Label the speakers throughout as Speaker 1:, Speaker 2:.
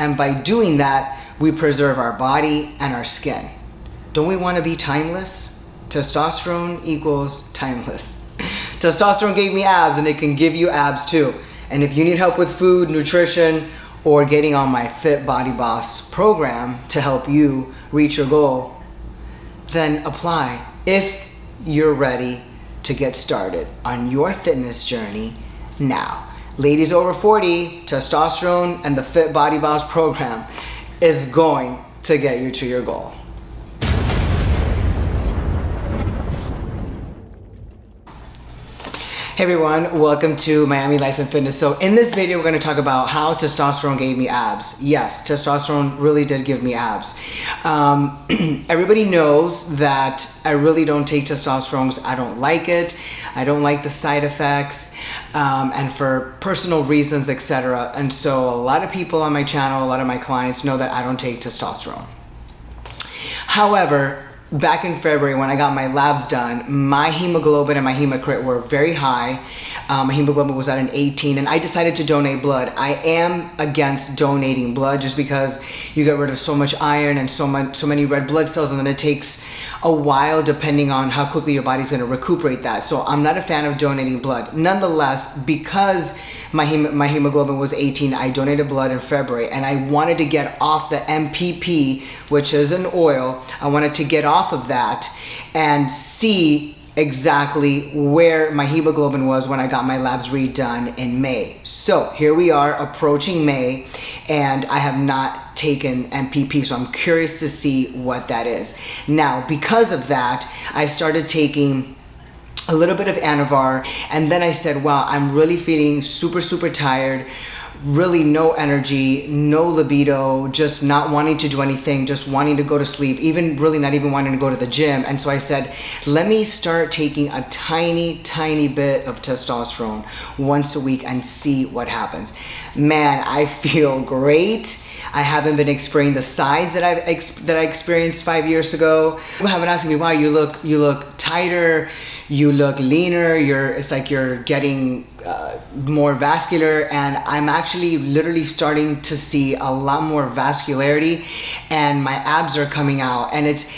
Speaker 1: And by doing that, we preserve our body and our skin. Don't we want to be timeless? Testosterone equals timeless. Testosterone gave me abs, and it can give you abs too. And if you need help with food, nutrition, or getting on my Fit Body Boss program to help you reach your goal, then apply if you're ready to get started on your fitness journey now. Ladies over 40, testosterone and the Fit Body Boss program is going to get you to your goal. Hey everyone, welcome to Miami Life and Fitness. So in this video, we're going to talk about how testosterone gave me abs. Yes, testosterone really did give me abs. Everybody knows that I really don't take testosterone because I don't like it. I don't like the side effects, and for personal reasons, etc. And so a lot of people on my channel, a lot of my clients know that I don't take testosterone. However, back in February when I got my labs done, my hemoglobin and my hematocrit were very high. My hemoglobin was at an 18, and I decided to donate blood. I am against donating blood just because you get rid of so much iron and so many red blood cells, and then it takes a while depending on how quickly your body's going to recuperate that. So I'm not a fan of donating blood. Nonetheless, because my hemoglobin was 18, I donated blood in February, and I wanted to get off the MPP, which is an oil. I wanted to get off of that and see exactly where my hemoglobin was when I got my labs redone in May. So here we are approaching May, and I have not taken MPP, so I'm curious to see what that is. Now, because of that, I started taking a little bit of Anavar, and then I said, wow, I'm really feeling super tired, really no energy, no libido, just not wanting to do anything, just wanting to go to sleep, even really not even wanting to go to the gym. And so I said, let me start taking a tiny bit of testosterone once a week and see what happens. Man, I feel great. I haven't been experiencing the size that I experienced 5 years ago. People have been asking me, wow, you look tighter, you look leaner, it's like you're getting more vascular, and I'm actually literally starting to see a lot more vascularity, and my abs are coming out. And it's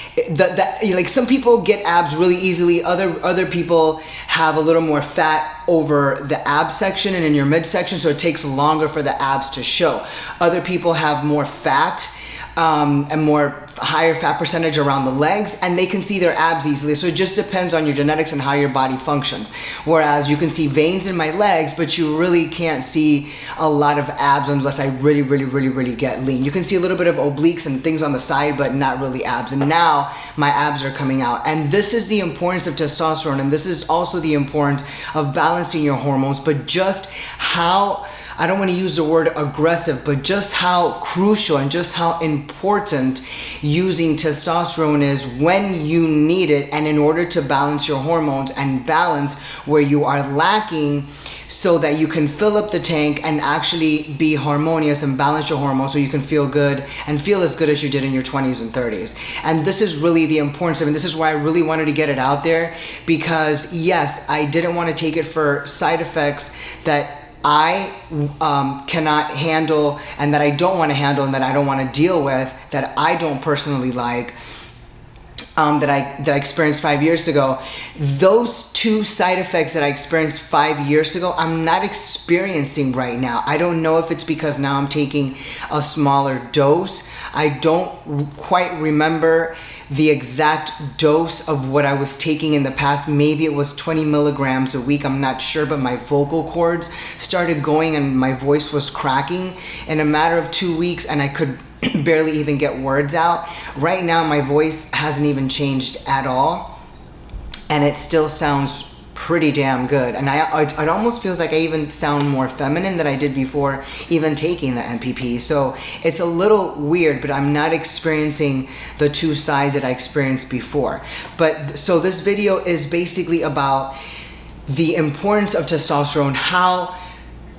Speaker 1: like some people get abs really easily, other people have a little more fat over the ab section and in your midsection, so it takes longer for the abs to show. Other people have more fat and higher fat percentage around the legs, and they can see their abs easily. So it just depends on your genetics and how your body functions. Whereas you can see veins in my legs, but you really can't see a lot of abs unless I really get lean. You can see a little bit of obliques and things on the side, but not really abs. And now my abs are coming out. And this is the importance of testosterone, and this is also the importance of balancing your hormones, but just how, I don't want to use the word aggressive, but just how crucial and just how important using testosterone is when you need it, and in order to balance your hormones and balance where you are lacking, so that you can fill up the tank and actually be harmonious and balance your hormones so you can feel good and feel as good as you did in your 20s and 30s. And this is really the importance of it. And this is why I really wanted to get it out there, because yes, I didn't want to take it for side effects that I cannot handle, and that I don't want to handle, and that I don't want to deal with, that I don't personally like, that I experienced 5 years ago. Those two side effects that I experienced 5 years ago, I'm not experiencing right now. I don't know if it's because now I'm taking a smaller dose. I don't quite remember the exact dose of what I was taking in the past. Maybe it was 20 milligrams a week, I'm not sure, but my vocal cords started going and my voice was cracking in a matter of 2 weeks, and I could barely even get words out. Right now my voice hasn't even changed at all, and it still sounds pretty damn good. And it almost feels like I even sound more feminine than I did before even taking the MPP. So it's a little weird, but I'm not experiencing the two sides that I experienced before. But so this video is basically about the importance of testosterone, how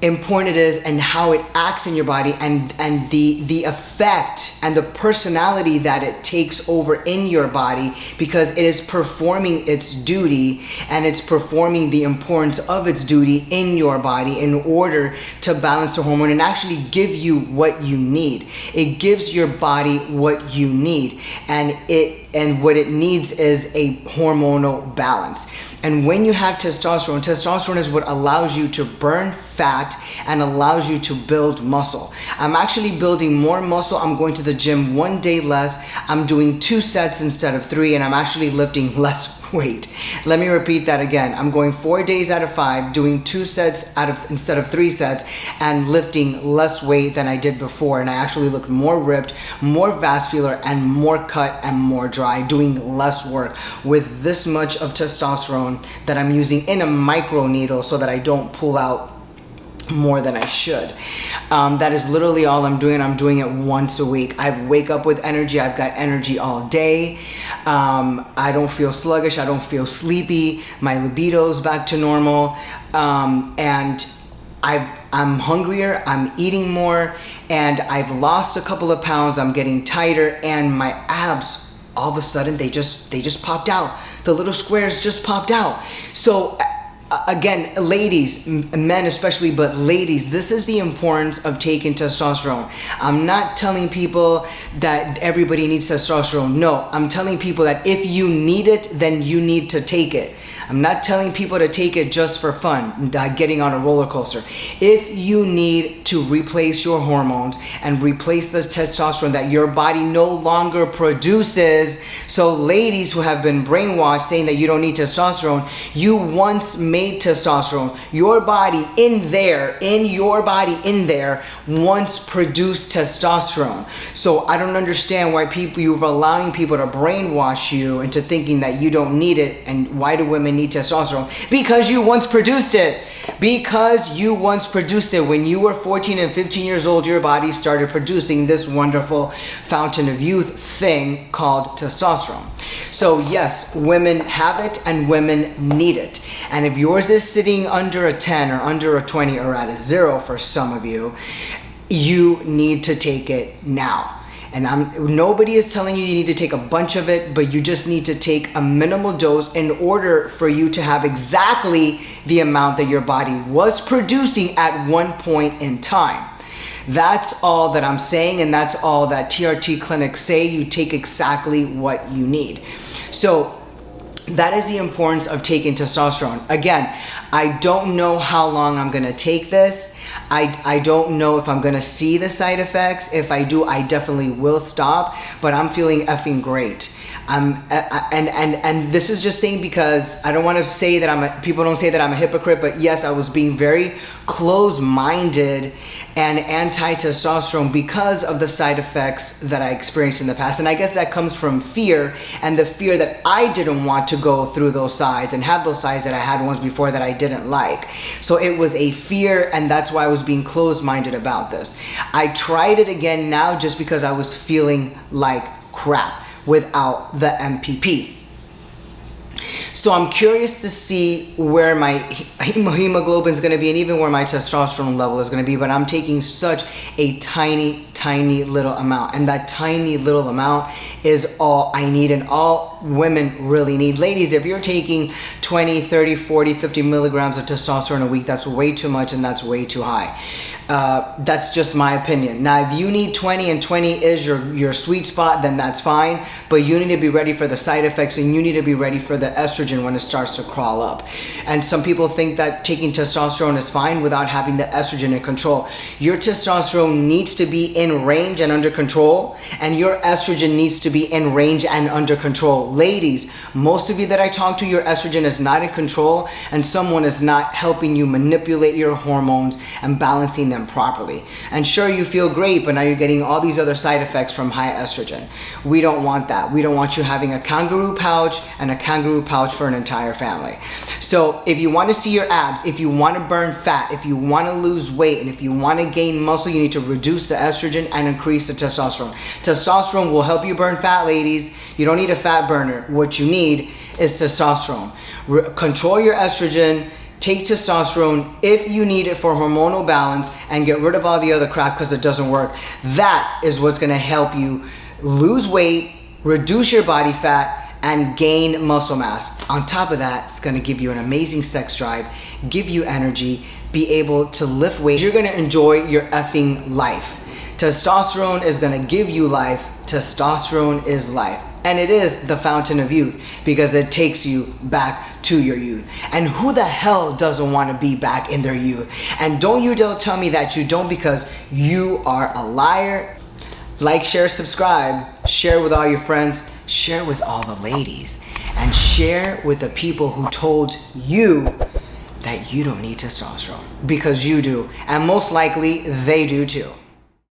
Speaker 1: important it is and how it acts in your body, and the effect and the personality that it takes over in your body, because it is performing its duty, and it's performing the importance of its duty in your body in order to balance the hormone and actually give you what you need. It gives your body what you need, and what it needs is a hormonal balance. And when you have testosterone, testosterone is what allows you to burn fat and allows you to build muscle. I'm actually building more muscle. I'm going to the gym one day less. I'm doing 2 sets instead of 3, and I'm actually lifting less weight. Let me repeat that again. I'm going 4 days out of 5, doing 2 sets instead of 3 sets, and lifting less weight than I did before. And I actually look more ripped, more vascular, and more cut and more dry, doing less work with this much of testosterone that I'm using in a micro needle so that I don't pull out more than I should. That is literally all I'm doing. I'm doing it once a week. I wake up with energy. I've got energy all day. I don't feel sluggish. I don't feel sleepy. My libido's back to normal. And I'm hungrier. I'm eating more, and I've lost a couple of pounds. I'm getting tighter, and my abs, all of a sudden, they just popped out. The little squares just popped out. So again, ladies, men especially, but ladies, this is the importance of taking testosterone. I'm not telling people that everybody needs testosterone. No, I'm telling people that if you need it, then you need to take it. I'm not telling people to take it just for fun, getting on a roller coaster. If you need to replace your hormones and replace the testosterone that your body no longer produces, so ladies who have been brainwashed saying that you don't need testosterone, you once made testosterone. Your body in there once produced testosterone. So I don't understand why you're allowing people to brainwash you into thinking that you don't need it. And why do women need testosterone? Because you once produced it. Because you once produced it. When you were 14 and 15 years old, your body started producing this wonderful fountain of youth thing called testosterone. So yes, women have it and women need it. And if yours is sitting under a 10 or under a 20 or at a 0 for some of you, you need to take it now. And nobody is telling you need to take a bunch of it, but you just need to take a minimal dose in order for you to have exactly the amount that your body was producing at one point in time. That's all that I'm saying, and that's all that TRT clinics say. You take exactly what you need. So that is the importance of taking testosterone. Again, I don't know how long I'm gonna take this. I don't know if I'm gonna see the side effects. If I do, I definitely will stop, but I'm feeling effing great. And this is just saying because I don't want to say that people don't say that I'm a hypocrite, but yes, I was being very close-minded and anti-testosterone because of the side effects that I experienced in the past. And I guess that comes from fear, and the fear that I didn't want to go through those sides and have those sides that I had once before that I didn't like. So it was a fear, and that's why I was being closed-minded about this. I tried it again now just because I was feeling like crap without the MPP. So I'm curious to see where my hemoglobin is going to be and even where my testosterone level is going to be, but I'm taking such a tiny little amount, and that tiny little amount is all I need and all women really need. Ladies, if you're taking 20, 30, 40, 50 milligrams of testosterone a week, that's way too much and that's way too high. That's just my opinion. Now, if you need 20 and 20 is your sweet spot, then that's fine, but you need to be ready for the side effects, and you need to be ready for the estrogen when it starts to crawl up. And some people think that taking testosterone is fine without having the estrogen in control. Your testosterone needs to be in range and under control, and your estrogen needs to be in range and under control. Ladies, most of you that I talk to, your estrogen is not in control, and someone is not helping you manipulate your hormones and balancing them properly. And sure, you feel great, but now you're getting all these other side effects from high estrogen. We don't want that. We don't want you having a kangaroo pouch and a kangaroo pouch for an entire family. So if you want to see your abs, if you want to burn fat, if you want to lose weight, and if you want to gain muscle, you need to reduce the estrogen and increase the testosterone. Testosterone will help you burn fat, ladies. You don't need a fat burner. What you need is testosterone. Control your estrogen. take testosterone if you need it for hormonal balance and get rid of all the other crap because it doesn't work. That is what's gonna help you lose weight, reduce your body fat, and gain muscle mass. On top of that, it's gonna give you an amazing sex drive, give you energy, be able to lift weights. You're gonna enjoy your effing life. Testosterone is gonna give you life. Testosterone is life. And it is the fountain of youth because it takes you back to your youth. And who the hell doesn't want to be back in their youth? And don't you dare tell me that you don't, because you are a liar. Like, share, subscribe, share with all your friends, share with all the ladies, and share with the people who told you that you don't need testosterone, because you do, and most likely they do too.